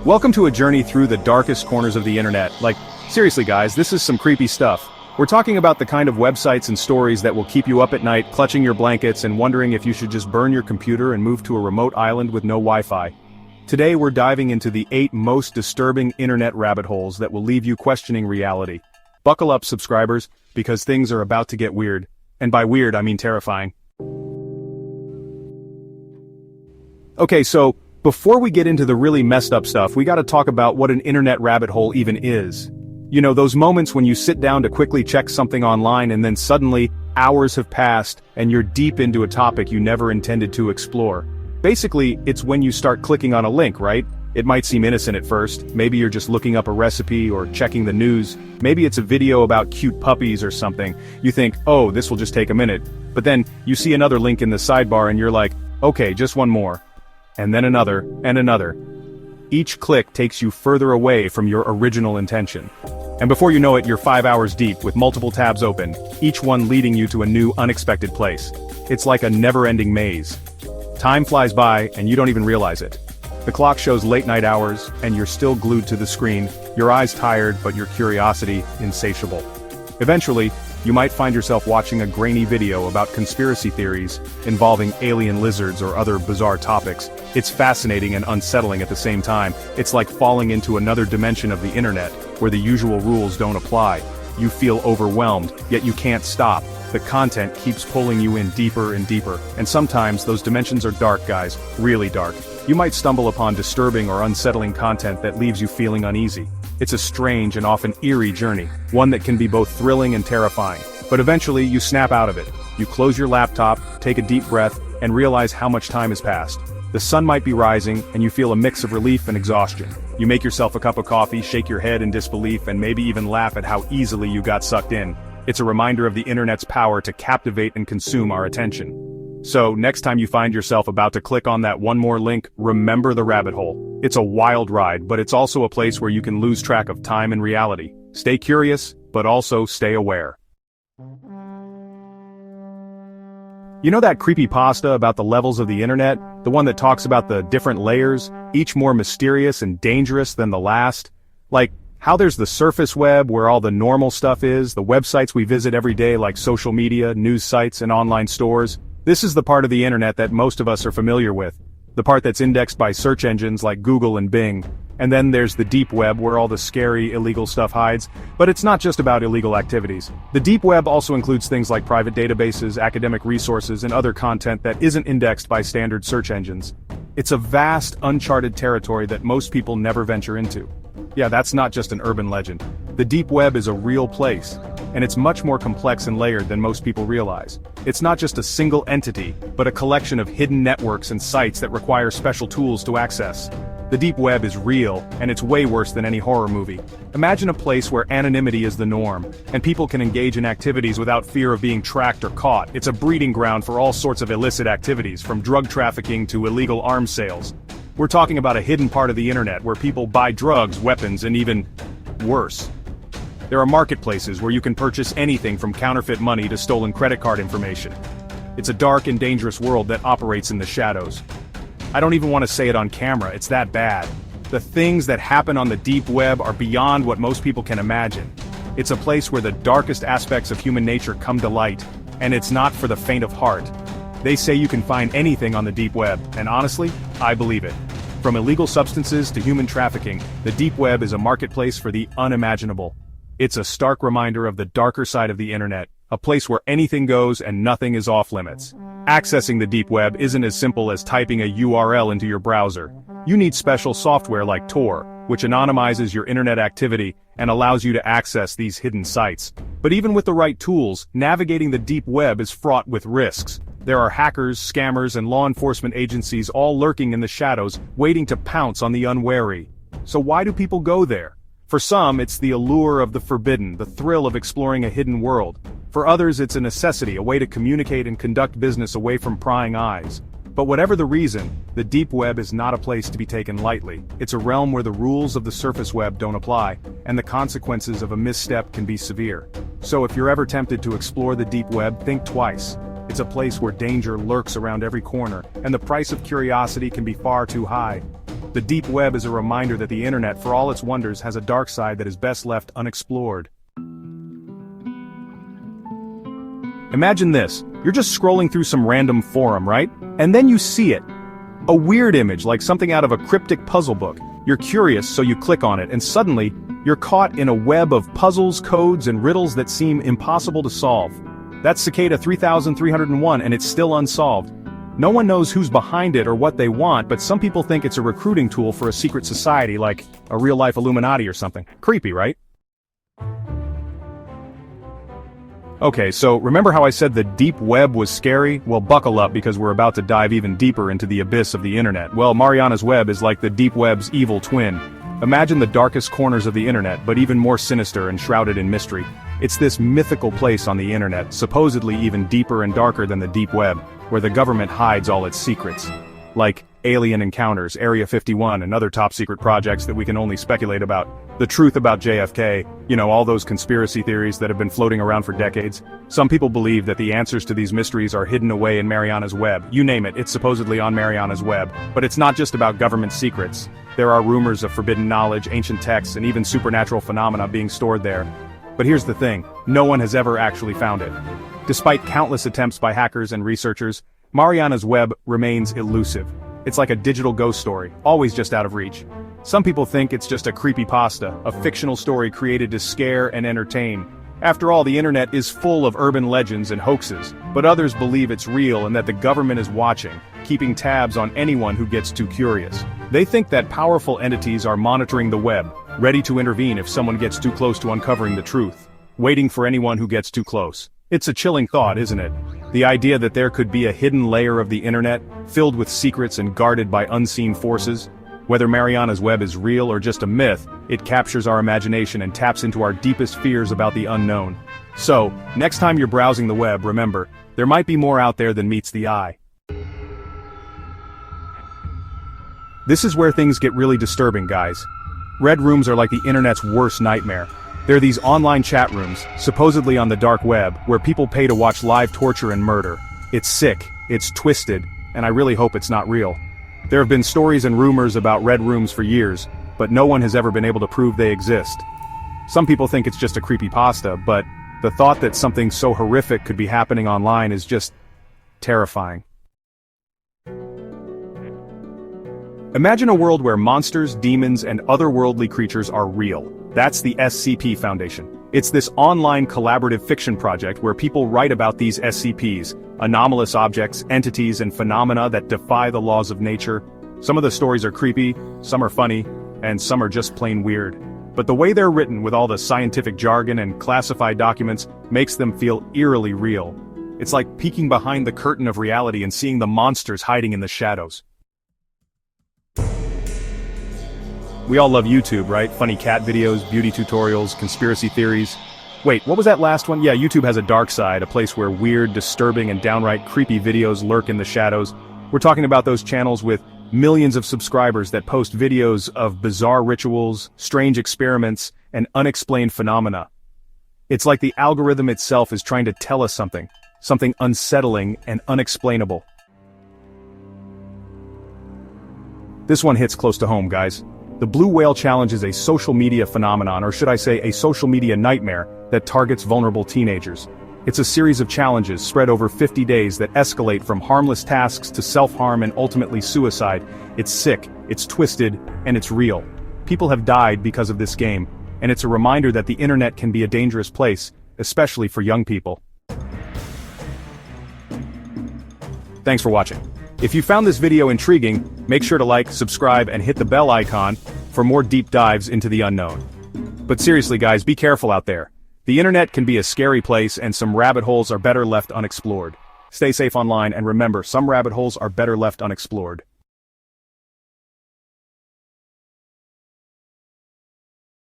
Welcome to a journey through the darkest corners of the internet. Like, seriously guys, this is some creepy stuff. We're talking about the kind of websites and stories that will keep you up at night, clutching your blankets and wondering if you should just burn your computer and move to a remote island with no Wi-Fi. Today we're diving into the 8 most disturbing internet rabbit holes that will leave you questioning reality. Buckle up, subscribers, because things are about to get weird. And by weird, I mean terrifying. Okay, so before we get into the really messed up stuff, we gotta talk about what an internet rabbit hole even is. You know, those moments when you sit down to quickly check something online and then suddenly, hours have passed and you're deep into a topic you never intended to explore. Basically, it's when you start clicking on a link, right? It might seem innocent at first, maybe you're just looking up a recipe or checking the news, maybe it's a video about cute puppies or something. You think, oh, this will just take a minute. But then, you see another link in the sidebar and you're like, okay, just one more. And then another, and another. Each click takes you further away from your original intention. And before you know it, you're 5 hours deep with multiple tabs open, each one leading you to a new, unexpected place. It's like a never-ending maze. Time flies by, and you don't even realize it. The clock shows late night hours, and you're still glued to the screen, your eyes tired, but your curiosity insatiable. Eventually, you might find yourself watching a grainy video about conspiracy theories involving alien lizards or other bizarre topics. It's fascinating and unsettling at the same time. It's like falling into another dimension of the internet, where the usual rules don't apply. You feel overwhelmed, yet you can't stop. The content keeps pulling you in deeper and deeper, and sometimes those dimensions are dark, guys, really dark. You might stumble upon disturbing or unsettling content that leaves you feeling uneasy. It's a strange and often eerie journey, one that can be both thrilling and terrifying. But eventually, you snap out of it. You close your laptop, take a deep breath, and realize how much time has passed. The sun might be rising, and you feel a mix of relief and exhaustion. You make yourself a cup of coffee, shake your head in disbelief, and maybe even laugh at how easily you got sucked in. It's a reminder of the internet's power to captivate and consume our attention. So, next time you find yourself about to click on that one more link, remember the rabbit hole. It's a wild ride, but it's also a place where you can lose track of time and reality. Stay curious, but also stay aware. You know that creepypasta about the levels of the internet? The one that talks about the different layers, each more mysterious and dangerous than the last? Like, how there's the surface web where all the normal stuff is, the websites we visit every day like social media, news sites, and online stores. This is the part of the internet that most of us are familiar with. The part that's indexed by search engines like Google and Bing. And then there's the deep web where all the scary, illegal stuff hides. But it's not just about illegal activities. The deep web also includes things like private databases, academic resources, and other content that isn't indexed by standard search engines. It's a vast, uncharted territory that most people never venture into. Yeah, that's not just an urban legend. The deep web is a real place, and it's much more complex and layered than most people realize. It's not just a single entity, but a collection of hidden networks and sites that require special tools to access. The deep web is real, and it's way worse than any horror movie. Imagine a place where anonymity is the norm, and people can engage in activities without fear of being tracked or caught. It's a breeding ground for all sorts of illicit activities, from drug trafficking to illegal arms sales. We're talking about a hidden part of the internet where people buy drugs, weapons, and even worse. There are marketplaces where you can purchase anything from counterfeit money to stolen credit card information. It's a dark and dangerous world that operates in the shadows. I don't even want to say it on camera, it's that bad. The things that happen on the deep web are beyond what most people can imagine. It's a place where the darkest aspects of human nature come to light, and it's not for the faint of heart. They say you can find anything on the deep web, and honestly, I believe it. From illegal substances to human trafficking, the deep web is a marketplace for the unimaginable. It's a stark reminder of the darker side of the internet, a place where anything goes and nothing is off limits. Accessing the deep web isn't as simple as typing a URL into your browser. You need special software like Tor, which anonymizes your internet activity and allows you to access these hidden sites. But even with the right tools, navigating the deep web is fraught with risks. There are hackers, scammers, and law enforcement agencies all lurking in the shadows, waiting to pounce on the unwary. So why do people go there? For some, it's the allure of the forbidden, the thrill of exploring a hidden world. For others, it's a necessity, a way to communicate and conduct business away from prying eyes. But whatever the reason, the deep web is not a place to be taken lightly. It's a realm where the rules of the surface web don't apply, and the consequences of a misstep can be severe. So if you're ever tempted to explore the deep web, think twice. It's a place where danger lurks around every corner, and the price of curiosity can be far too high. The deep web is a reminder that the internet, for all its wonders, has a dark side that is best left unexplored. Imagine this, you're just scrolling through some random forum, right? And then you see it. A weird image, like something out of a cryptic puzzle book. You're curious, so you click on it, and suddenly, you're caught in a web of puzzles, codes, and riddles that seem impossible to solve. That's Cicada 3301, and it's still unsolved. No one knows who's behind it or what they want, but some people think it's a recruiting tool for a secret society, like a real-life Illuminati or something. Creepy, right? Okay, so remember how I said the deep web was scary? Well, buckle up because we're about to dive even deeper into the abyss of the internet. Well, Mariana's Web is like the deep web's evil twin. Imagine the darkest corners of the internet, but even more sinister and shrouded in mystery. It's this mythical place on the internet, supposedly even deeper and darker than the deep web, where the government hides all its secrets. Like alien encounters, Area 51, and other top-secret projects that we can only speculate about. The truth about JFK, all those conspiracy theories that have been floating around for decades. Some people believe that the answers to these mysteries are hidden away in Mariana's Web. You name it, it's supposedly on Mariana's Web. But it's not just about government secrets. There are rumors of forbidden knowledge, ancient texts, and even supernatural phenomena being stored there. But here's the thing, no one has ever actually found it. Despite countless attempts by hackers and researchers, Mariana's Web remains elusive. It's like a digital ghost story, always just out of reach. Some people think it's just a creepypasta, a fictional story created to scare and entertain. After all, the internet is full of urban legends and hoaxes, but others believe it's real and that the government is watching, keeping tabs on anyone who gets too curious. They think that powerful entities are monitoring the web, ready to intervene if someone gets too close to uncovering the truth, waiting for anyone who gets too close. It's a chilling thought, isn't it? The idea that there could be a hidden layer of the internet, filled with secrets and guarded by unseen forces. Whether Mariana's Web is real or just a myth, it captures our imagination and taps into our deepest fears about the unknown. So, next time you're browsing the web, remember, there might be more out there than meets the eye. This is where things get really disturbing, guys. Red rooms are like the internet's worst nightmare. They're these online chat rooms, supposedly on the dark web, where people pay to watch live torture and murder. It's sick, it's twisted, and I really hope it's not real. There have been stories and rumors about red rooms for years, but no one has ever been able to prove they exist. Some people think it's just a creepypasta, but the thought that something so horrific could be happening online is just terrifying. Imagine a world where monsters, demons, and otherworldly creatures are real. That's the SCP Foundation. It's this online collaborative fiction project where people write about these SCPs, anomalous objects, entities, and phenomena that defy the laws of nature. Some of the stories are creepy, some are funny, and some are just plain weird. But the way they're written with all the scientific jargon and classified documents makes them feel eerily real. It's like peeking behind the curtain of reality and seeing the monsters hiding in the shadows. We all love YouTube, right? Funny cat videos, beauty tutorials, conspiracy theories. Wait, what was that last one? Yeah, YouTube has a dark side, a place where weird, disturbing, and downright creepy videos lurk in the shadows. We're talking about those channels with millions of subscribers that post videos of bizarre rituals, strange experiments, and unexplained phenomena. It's like the algorithm itself is trying to tell us something unsettling and unexplainable. This one hits close to home, guys. The Blue Whale Challenge is a social media phenomenon, or should I say a social media nightmare, that targets vulnerable teenagers. It's a series of challenges spread over 50 days that escalate from harmless tasks to self-harm and ultimately suicide. It's sick, it's twisted, and it's real. People have died because of this game, and it's a reminder that the internet can be a dangerous place, especially for young people. Thanks for watching. If you found this video intriguing, make sure to like, subscribe, and hit the bell icon for more deep dives into the unknown. But seriously guys, be careful out there. The internet can be a scary place and some rabbit holes are better left unexplored. Stay safe online and remember, some rabbit holes are better left unexplored.